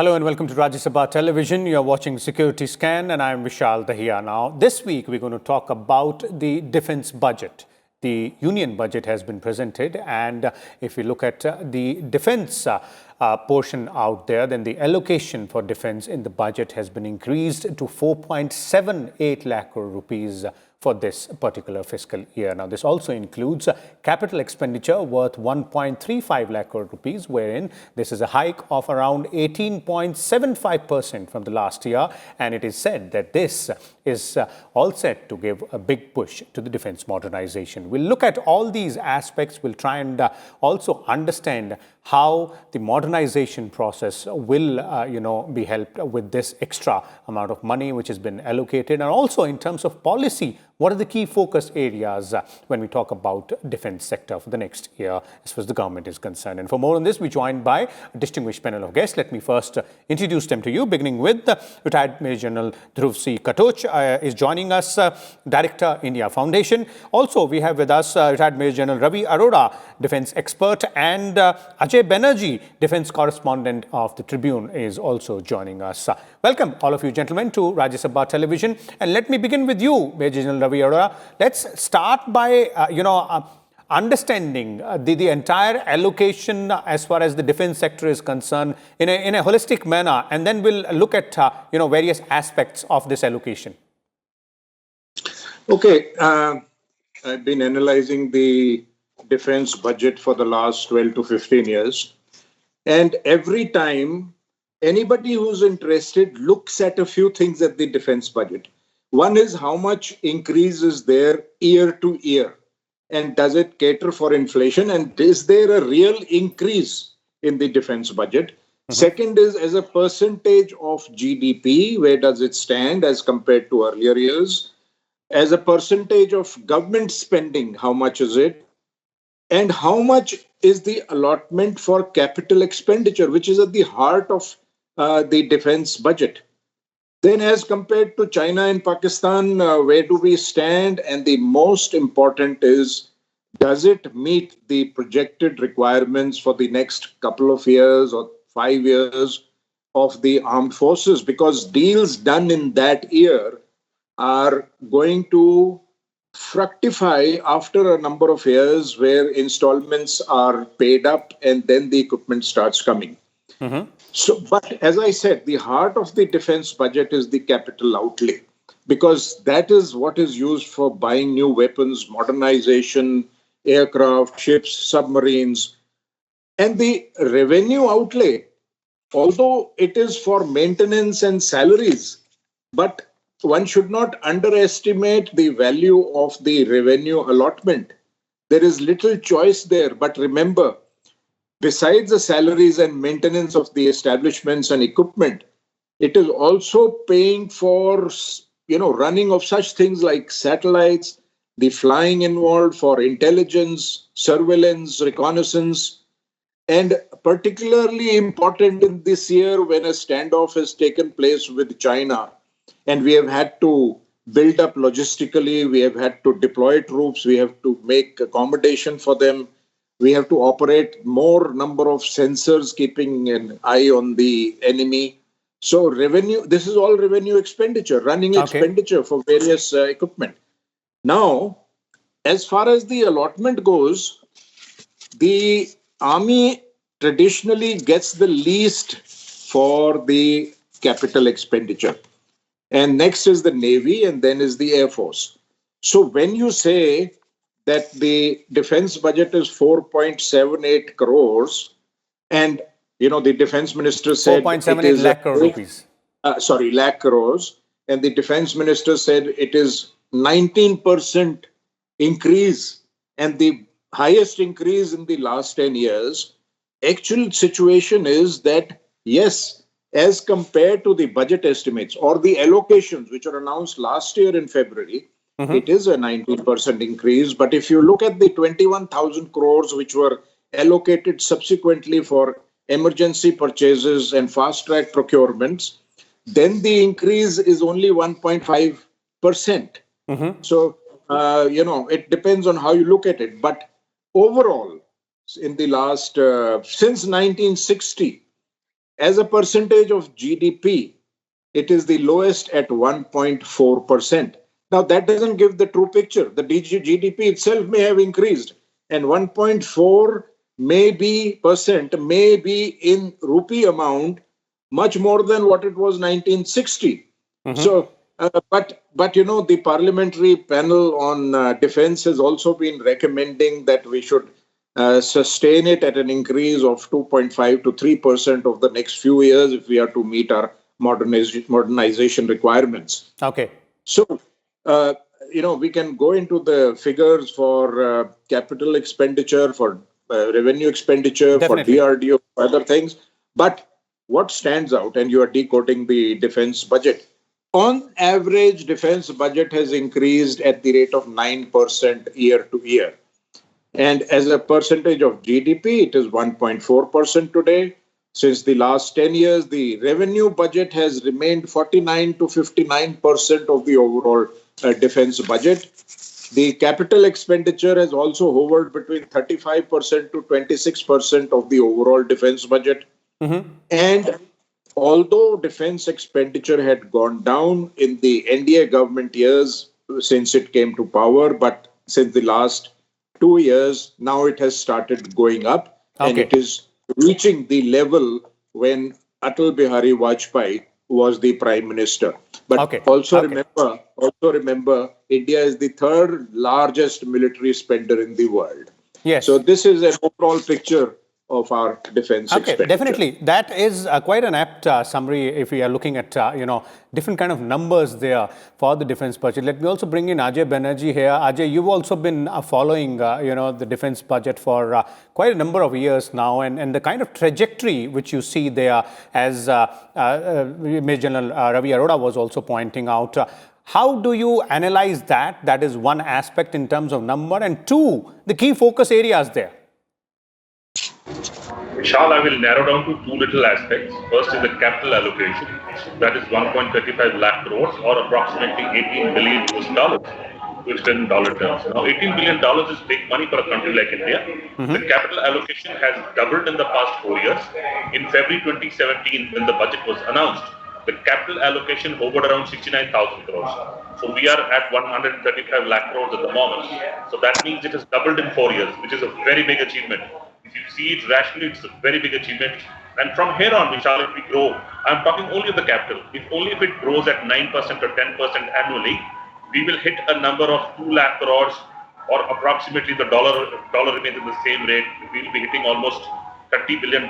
Hello and welcome to Rajya Sabha Television. You're watching Security Scan and I'm Vishal Dahiya. Now, this week we're going to talk about the defence budget. The union budget has been presented, and if we look at the defence portion out there, then the allocation for defence in the budget has been increased to 4.78 lakh crore rupees for this particular fiscal year. Now, this also includes capital expenditure worth 1.35 lakh crore rupees, wherein this is a hike of around 18.75% from the last year, and it is said that this is all set to give a big push to the defence modernization. We'll look at all these aspects. We'll try and also understand how the modernization process will, be helped with this extra amount of money which has been allocated, and also in terms of policy, what are the key focus areas when we talk about defence sector for the next year as far as the government is concerned. And for more on this, we're joined by a distinguished panel of guests. Let me first introduce them to you, beginning with retired Major General Dhruv Katoch is joining us, Director, India Foundation. Also, we have with us retired Major General Ravi Arora, defence expert, and Ajay, Banerjee, defence correspondent of the Tribune, is also joining us. Welcome, all of you gentlemen, to Rajya Sabha Television. And let me begin with you, Major General Ravi Arora. Let's start by, understanding the entire allocation as far as the defence sector is concerned in a holistic manner, and then we'll look at, various aspects of this allocation. Okay, I've been analyzing the defence budget for the last 12 to 15 years. And every time, anybody who's interested looks at a few things at the defence budget. One is how much increase is there year to year, and does it cater for inflation, and is there a real increase in the defence budget? Second is, as a percentage of GDP, where does it stand as compared to earlier years? As a percentage of government spending, how much is it? And how much is the allotment for capital expenditure, which is at the heart of the defence budget? Then, as compared to China and Pakistan, where do we stand? And the most important is, does it meet the projected requirements for the next couple of years or 5 years of the armed forces? Because deals done in that year are going to fructify after a number of years, where installments are paid up and then the equipment starts coming. So, but as I said, the heart of the defence budget is the capital outlay, because that is what is used for buying new weapons, modernization, aircraft, ships, submarines. And the revenue outlay, although it is for maintenance and salaries, but one should not underestimate the value of the revenue allotment. There is little choice there, but remember, besides the salaries and maintenance of the establishments and equipment, it is also paying for, running of such things like satellites, the flying involved for intelligence, surveillance, reconnaissance, and particularly important in this year when a standoff has taken place with China, and we have had to build up logistically, we have had to deploy troops, we have to make accommodation for them. We have to operate more number of sensors, keeping an eye on the enemy. So revenue, this is all revenue expenditure, running expenditure for various equipment. Now, as far as the allotment goes, the army traditionally gets the least for the capital expenditure. And next is the Navy, and then is the Air Force. So when you say that the defence budget is 4.78 crores, and the defence minister said 4.78 lakh crore rupees. Lakh crores, and the defence minister said it is 19% increase, and the highest increase in the last 10 years. Actual situation is that, yes, as compared to the budget estimates or the allocations which were announced last year in February, it is a 19% increase. But if you look at the 21,000 crores which were allocated subsequently for emergency purchases and fast-track procurements, then the increase is only 1.5%. So, it depends on how you look at it. But overall, in the last, since 1960, as a percentage of GDP, it is the lowest at 1.4%. Now, that doesn't give the true picture. The GDP itself may have increased, and 1.4 may be in rupee amount much more than what it was 1960. So, but you know, the parliamentary panel on defense has also been recommending that we should sustain it at an increase of 2.5 to 3% of the next few years if we are to meet our modernization requirements. Okay. So, you know, we can go into the figures for capital expenditure, for revenue expenditure, Definitely. for DRDO, other things. But what stands out, and you are decoding the defense budget, on average, defense budget has increased at the rate of 9% year to year. And as a percentage of GDP, it is 1.4% today. Since the last 10 years, the revenue budget has remained 49 to 59% of the overall defense budget. The capital expenditure has also hovered between 35% to 26% of the overall defense budget. And although defense expenditure had gone down in the NDA government years since it came to power, but since the last 2 years, now it has started going up, and it is reaching the level when Atal Bihari Vajpayee was the prime minister. But also remember, India is the third largest military spender in the world. Yes. So this is an overall picture of our defense expenditure. Definitely. That is quite an apt summary if we are looking at, different kind of numbers there for the defense budget. Let me also bring in Ajay Banerjee here. Ajay, you've also been following, the defense budget for quite a number of years now, and the kind of trajectory which you see there, as Major General Ravi Arora was also pointing out. How do you analyze that? That is one aspect in terms of number, and two, the key focus areas there. Vishal, I will narrow down to two little aspects. First is the capital allocation, that is 1.35 lakh crores or approximately $18 billion US, to explain in dollar terms. Now, $18 billion is big money for a country like India. The capital allocation has doubled in the past 4 years. In February 2017, when the budget was announced, the capital allocation hovered around 69,000 crores. So we are at 135 lakh crores at the moment. So that means it has doubled in 4 years, which is a very big achievement. If you see it rationally, it's a very big achievement. And from here on, Vishal, if we grow, I'm talking only of the capital. If it grows at 9% or 10% annually, we will hit a number of 2 lakh crores, or approximately the dollar remains at the same rate. We will be hitting almost $30 billion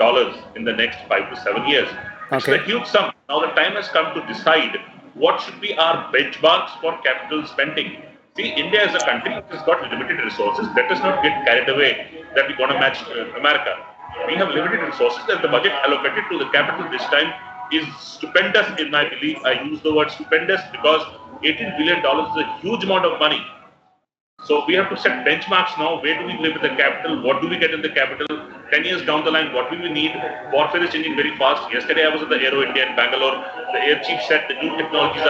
in the next 5 to 7 years. It's a huge sum. Now the time has come to decide what should be our benchmarks for capital spending. See, India as a country has got limited resources. Let us not get carried away that we're going to match America. We have limited resources, and the budget allocated to the capital this time is stupendous in my belief. I use the word stupendous because $18 billion is a huge amount of money. So we have to set benchmarks now. Where do we live with the capital? What do we get in the capital? 10 years down the line, what do we need? Warfare is changing very fast. Yesterday, I was at the Aero India in Bangalore. The air chief said the new technologies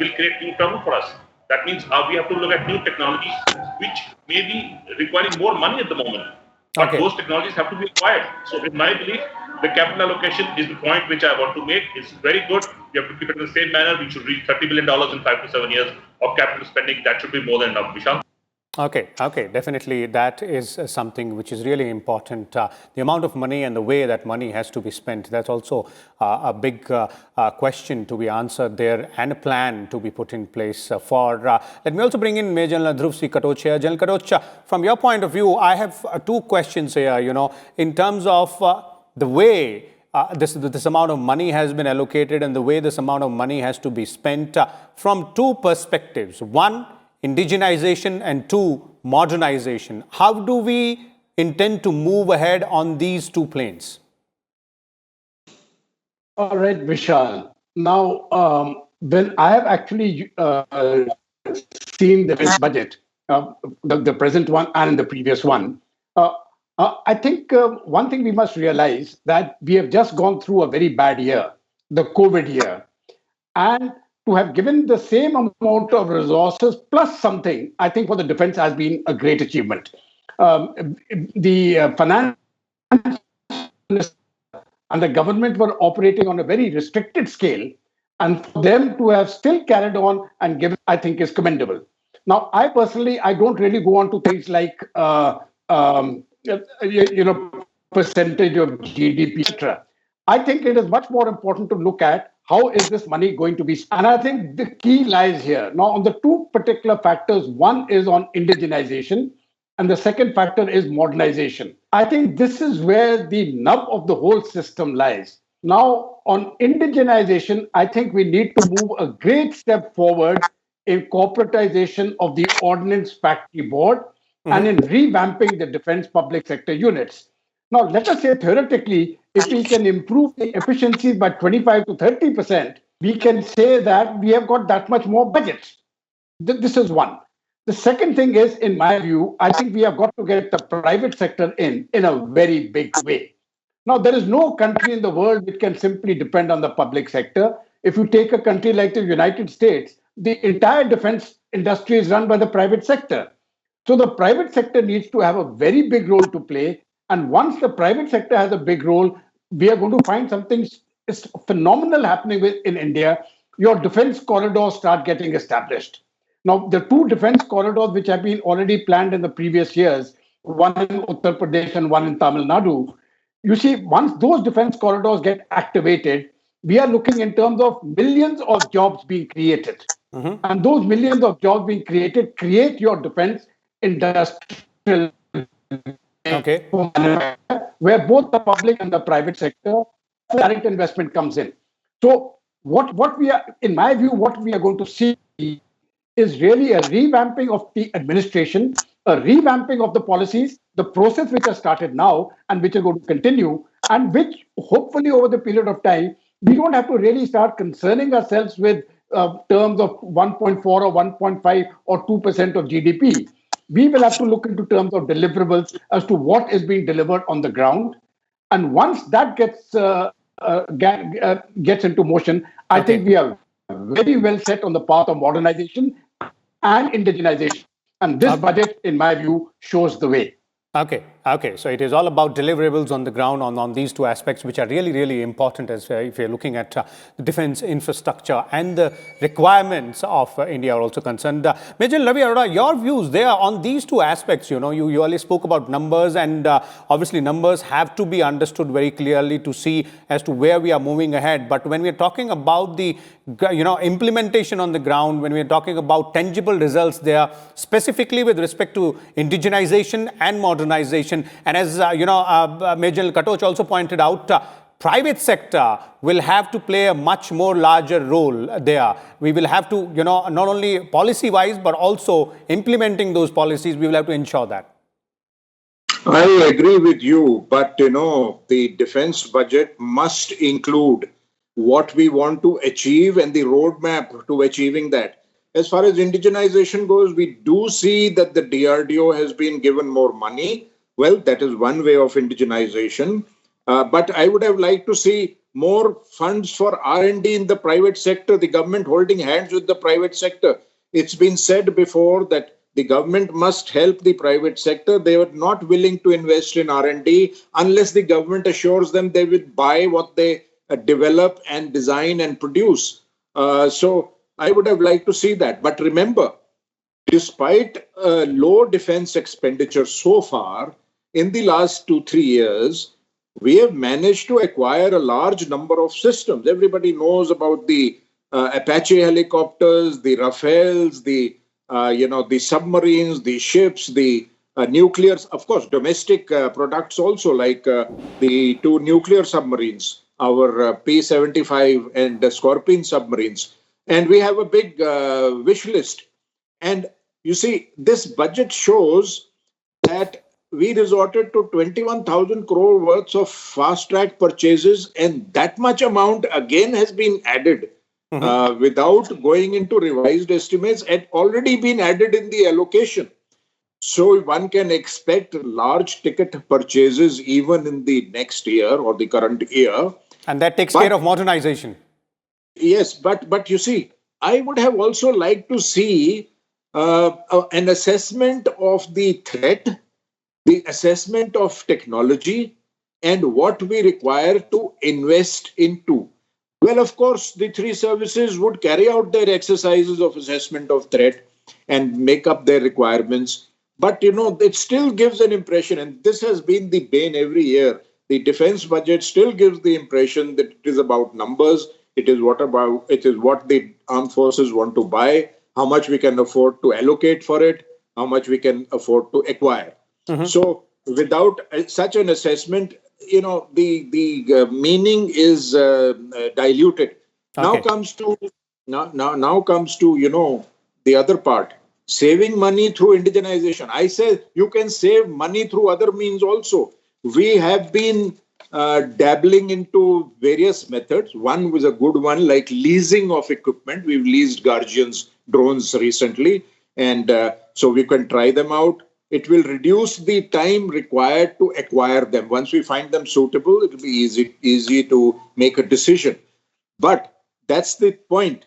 will create new trouble for us. That means we have to look at new technologies which may be requiring more money at the moment. But those technologies have to be acquired. So in my belief, the capital allocation is the point which I want to make. It's very good. We have to keep it in the same manner. We should reach $30 billion in 5 to 7 years of capital spending. That should be more than enough, Vishal. Okay, definitely that is something which is really important. The amount of money and the way that money has to be spent, that's also a big question to be answered there, and a plan to be put in place for. Let me also bring in Major General Dhruv Katoch here. General Katoch, from your point of view, I have two questions here, in terms of the way this amount of money has been allocated and the way this amount of money has to be spent from two perspectives. One, indigenization, and two, modernization. How do we intend to move ahead on these two planes? All right, Vishal. Now, when I have actually seen the budget, the present one and the previous one, I think one thing we must realize that we have just gone through a very bad year, the COVID year, and to have given the same amount of resources plus something, I think for the defense has been a great achievement. The finance minister, and the government were operating on a very restricted scale, and for them to have still carried on and given, I think, is commendable. Now, I personally, I don't really go on to things like, percentage of GDP, etc. I think it is much more important to look at how is this money going to be spent. And I think the key lies here. Now, on the two particular factors, one is on indigenization, and the second factor is modernization. I think this is where the nub of the whole system lies. Now, on indigenization, I think we need to move a great step forward in corporatization of the Ordnance Factory Board and in revamping the defense public sector units. Now, let us say theoretically, if we can improve the efficiency by 25 to 30%, we can say that we have got that much more budget. This is one. The second thing is, in my view, I think we have got to get the private sector in a very big way. Now, there is no country in the world which can simply depend on the public sector. If you take a country like the United States, the entire defense industry is run by the private sector. So the private sector needs to have a very big role to play. And once the private sector has a big role, we are going to find something phenomenal happening in India. Your defense corridors start getting established. Now, the two defense corridors which have been already planned in the previous years, one in Uttar Pradesh and one in Tamil Nadu, you see, once those defense corridors get activated, we are looking in terms of millions of jobs being created. And those millions of jobs being created create your defense industrial where both the public and the private sector direct investment comes in. So what we are, in my view, what we are going to see is really a revamping of the administration, a revamping of the policies, the process which has started now and which are going to continue, and which hopefully over the period of time, we don't have to really start concerning ourselves with terms of 1.4 or 1.5 or 2% of GDP. We will have to look into terms of deliverables as to what is being delivered on the ground. And once that gets into motion, I think we are very well set on the path of modernization and indigenization. And this budget, in my view, shows the way. Okay. So it is all about deliverables on the ground on these two aspects, which are really, really important as if you're looking at the defense infrastructure and the requirements of India are also concerned. Major Ravi, Arora, your views there on these two aspects. You earlier spoke about numbers, and obviously numbers have to be understood very clearly to see as to where we are moving ahead. But when we're talking about the implementation on the ground, when we're talking about tangible results there, specifically with respect to indigenization and modernization, and as Major Katoch also pointed out, private sector will have to play a much more larger role there. We will have to, not only policy-wise, but also implementing those policies, we will have to ensure that. I agree with you, but the defense budget must include what we want to achieve and the roadmap to achieving that. As far as indigenization goes, we do see that the DRDO has been given more money. Well, that is one way of indigenization. But I would have liked to see more funds for R&D in the private sector, the government holding hands with the private sector. It's been said before that the government must help the private sector. They were not willing to invest in R&D unless the government assures them they will buy what they develop and design and produce. So I would have liked to see that. But remember, despite low defense expenditure so far, in the last 2-3 years, we have managed to acquire a large number of systems. Everybody knows about the Apache helicopters, the Rafales, the submarines, the ships, the nuclears, of course, domestic products also, like the 2 nuclear submarines, our P-75 and Scorpion submarines. And we have a big wish list. And you see, this budget shows that we resorted to 21,000 crore worth of fast-track purchases, and that much amount again has been added without going into revised estimates, and already been added in the allocation. So one can expect large ticket purchases even in the next year or the current year. And that takes care of modernization. Yes, but you see, I would have also liked to see an assessment of the threat, the assessment of technology, and what we require to invest into. Well, of course, the three services would carry out their exercises of assessment of threat and make up their requirements. But, it still gives an impression, and this has been the bane every year. The defense budget still gives the impression that it is about numbers. It is what the armed forces want to buy, how much we can afford to allocate for it, how much we can afford to acquire. So without such an assessment, the meaning is diluted. Now Okay. comes to the other part, saving money through indigenization. I say you can save money through other means also. We have been dabbling into various methods. One was a good one, like leasing of equipment. We've leased Guardian's drones recently, and so we can try them out. It will reduce the time required to acquire them. Once we find them suitable, it will be easy to make a decision. But that's the point.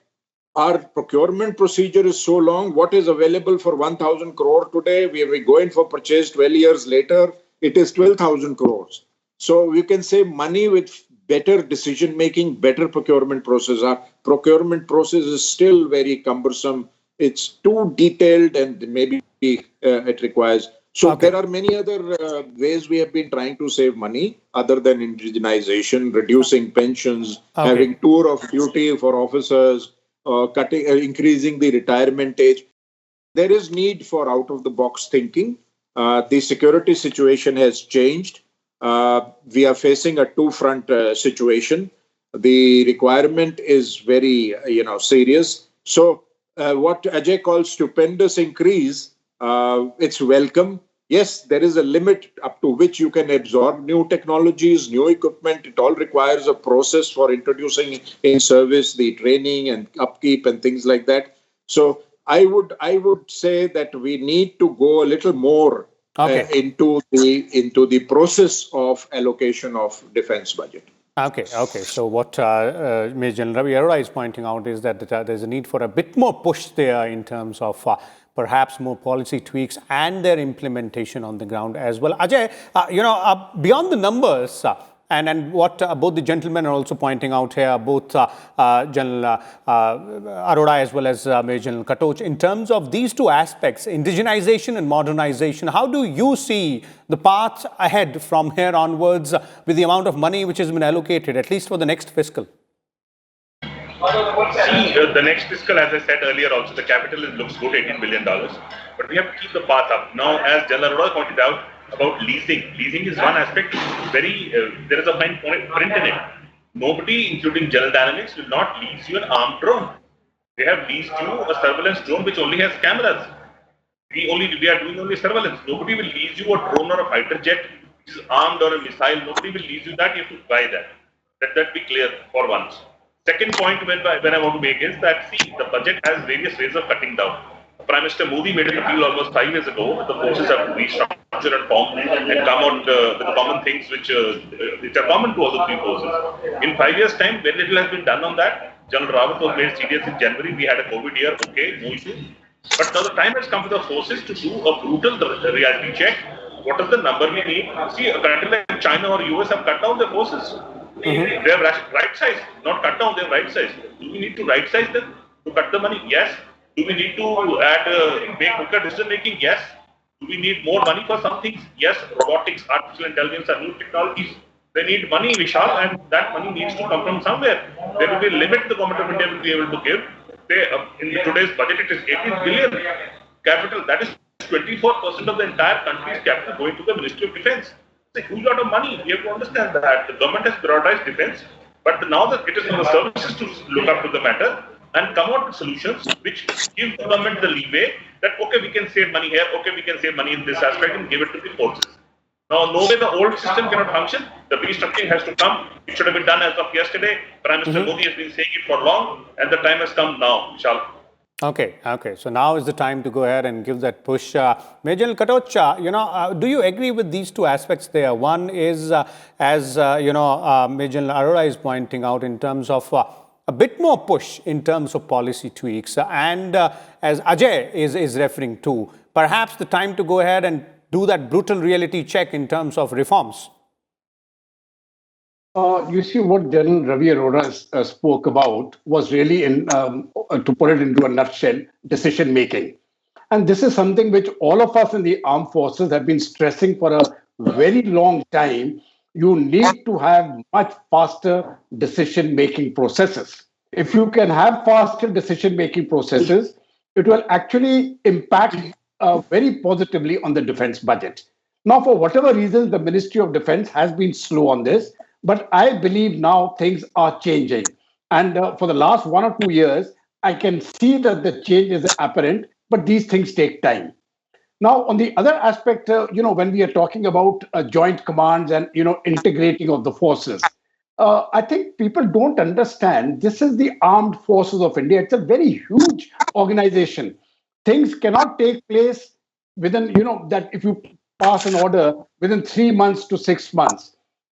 Our procurement procedure is so long. What is available for 1,000 crore today, we go in for purchase 12 years later, it is 12,000 crores. So you can save money with better decision making, better procurement process. Our procurement process is still very cumbersome. It's too detailed, and maybe it requires. So there are many other ways we have been trying to save money other than indigenization, reducing pensions, having tour of duty for officers, increasing the retirement age. There is need for out of the box thinking. The security situation has changed. We are facing a two-front situation. The requirement is very, serious. So what Ajay calls stupendous increase, it's welcome. Yes, there is a limit up to which you can absorb new technologies, new equipment. It all requires a process for introducing in service, the training and upkeep and things like that. So I would say that we need to go a little more into the process of allocation of defense budget. Okay. So what Major General Ravi Arora is pointing out is that there's a need for a bit more push there in terms of perhaps more policy tweaks and their implementation on the ground as well. Ajay, beyond the numbers, and what both the gentlemen are also pointing out here, both General Arora as well as Major General Katoch, in terms of these two aspects, indigenization and modernization, how do you see the path ahead from here onwards with the amount of money which has been allocated, at least for the next fiscal? See, the next fiscal, as I said earlier also, the capital looks good, $18 billion. But we have to keep the path up. Now, as General Arora pointed out about leasing. Leasing is one aspect, there is a fine print in it. Nobody, including General Dynamics, will not lease you an armed drone. They have leased you a surveillance drone which only has cameras. We are doing only surveillance. Nobody will lease you a drone or a fighter jet which is armed or a missile. Nobody will lease you that. You have to buy that. Let that be clear for once. Second point when I want to make is that, see, the budget has various ways of cutting down. Prime Minister Modi made an appeal almost 5 years ago that the forces have to restructure and form and come out with the common things which are common to all the three forces. In 5 years' time, very little has been done on that. General Rawat was made serious in January. We had a COVID year, okay, no issue. But now the time has come for the forces to do a brutal reality check. What is the number we need? See, a country like China or US have cut down their forces. They have right size, not cut down, they have right size. Do we need to right size them to cut the money? Yes. Do we need to make quicker decision making? Yes. Do we need more money for some things? Yes. Robotics, artificial intelligence are new technologies. They need money, Vishal, and that money needs to come from somewhere. There will be a limit the government of India will be able to give. In today's budget, it is 18 billion capital. That is 24% of the entire country's capital going to the Ministry of Defence. It's a huge lot of money. We have to understand that the government has prioritized defence, but now that it is on the services to look up to the matter and come out with solutions which give the government the leeway that, okay, we can save money here, okay, we can save money in this aspect and give it to the forces. Now, no way the old system cannot function. The restructuring has to come. It should have been done as of yesterday. Prime Minister Modi has been saying it for long, and the time has come now, Vishal. Okay. So now is the time to go ahead and give that push. Major Katoch, do you agree with these two aspects there? One is, as Major Arora is pointing out, in terms of a bit more push in terms of policy tweaks, and as Ajay is referring to, perhaps the time to go ahead and do that brutal reality check in terms of reforms. You see, what General Ravi Arora spoke about was really, to put it into a nutshell, decision making. And this is something which all of us in the armed forces have been stressing for a very long time. You need to have much faster decision making processes. If you can have faster decision making processes, it will actually impact very positively on the defense budget. Now, for whatever reasons, the Ministry of Defense has been slow on this, but I believe now things are changing. And for the last 1 or 2 years, I can see that the change is apparent, but these things take time. Now, on the other aspect, when we are talking about joint commands and, integrating of the forces, I think people don't understand this is the armed forces of India. It's a very huge organization. Things cannot take place within, that if you pass an order within 3 months to 6 months.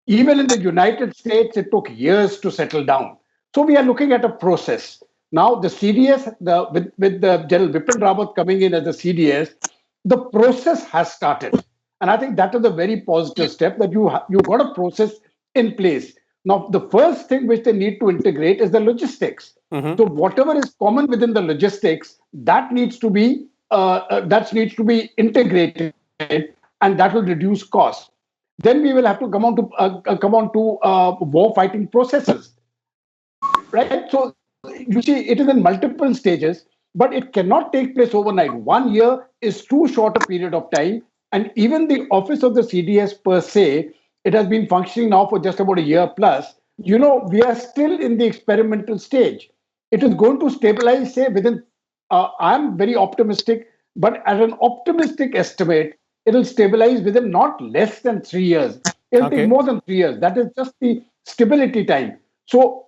Even in the United States, it took years to settle down. So we are looking at a process. Now, the CDS, with the General Bipin Rawat coming in as the CDS, the process has started. And I think that is a very positive step, that you got a process in place. Now, the first thing which they need to integrate is the logistics. So whatever is common within the logistics, that needs to be integrated, and that will reduce costs. Then we will have to come on to war fighting processes, right? So you see, it is in multiple stages, but it cannot take place overnight. 1 year is too short a period of time, and even the office of the CDS per se, it has been functioning now for just about a year plus. We are still in the experimental stage. It is going to stabilize, say, within, I'm very optimistic, but at an optimistic estimate, it'll stabilize within not less than 3 years. It'll take more than 3 years. That is just the stability time. So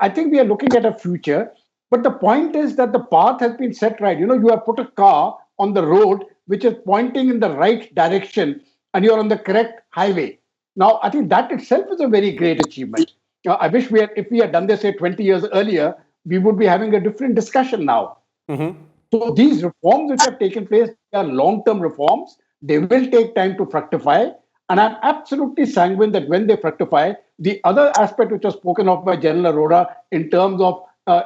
I think we are looking at a future, but the point is that the path has been set right. You have put a car on the road which is pointing in the right direction, and you're on the correct highway. Now, I think that itself is a very great achievement. I wish if we had done this, say, 20 years earlier, we would be having a different discussion now. So these reforms which have taken place are long-term reforms. They will take time to fructify. And I'm absolutely sanguine that when they fructify, the other aspect which was spoken of by General Arora in terms of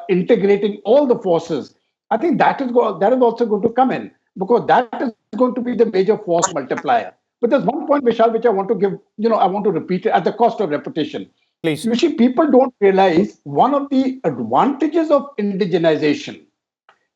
integrating all the forces, I think that is also going to come in, because that is going to be the major force multiplier. But there's one point, Vishal, which I want to give, I want to repeat it at the cost of repetition. Please. You see, people don't realize one of the advantages of indigenization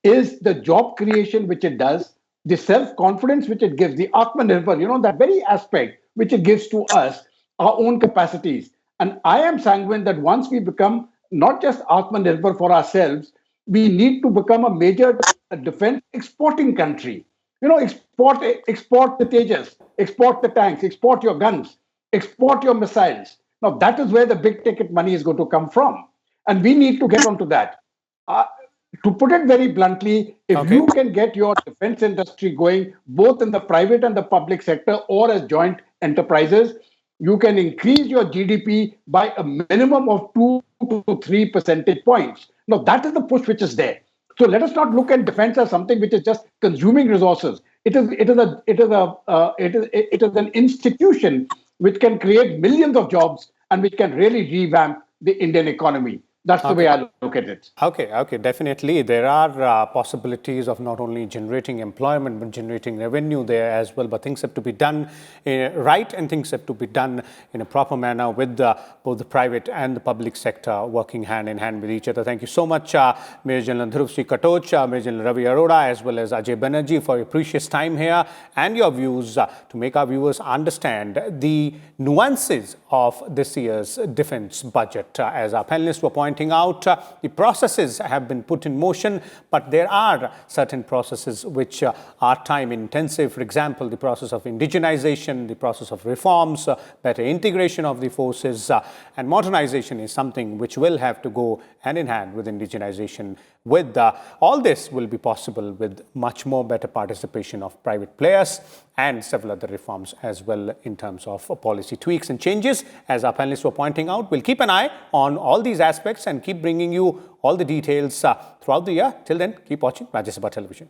is the job creation which it does, the self-confidence which it gives, the Atmanirbhar, that very aspect which it gives to us, our own capacities. And I am sanguine that once we become not just Atmanirbhar for ourselves, we need to become a major defense exporting country. Export the Tejas, export the tanks, export your guns, export your missiles. Now, that is where the big ticket money is going to come from. And we need to get onto that. To put it very bluntly, if you can get your defense industry going, both in the private and the public sector or as joint enterprises, you can increase your GDP by a minimum of 2 to 3 percentage points. Now, that is the push which is there. So let us not look at defense as something which is just consuming resources. It is an institution which can create millions of jobs and which can really revamp the Indian economy. That's the way I look at it. Okay, definitely. There are possibilities of not only generating employment, but generating revenue there as well. But things have to be done right, and things have to be done in a proper manner with both the private and the public sector working hand in hand with each other. Thank you so much, Major General Dhruv Katoch, Major General Ravi Arora, as well as Ajay Banerjee, for your precious time here and your views to make our viewers understand the nuances of this year's defense budget. As our panelists were pointing out, the processes have been put in motion, but there are certain processes which are time intensive. For example, the process of indigenization, the process of reforms, better integration of the forces, and modernization is something which will have to go hand in hand with indigenization. With all this will be possible with much more better participation of private players and several other reforms as well in terms of policy tweaks and changes. As our panelists were pointing out, we'll keep an eye on all these aspects and keep bringing you all the details throughout the year. Till then, keep watching Rajya Sabha Television.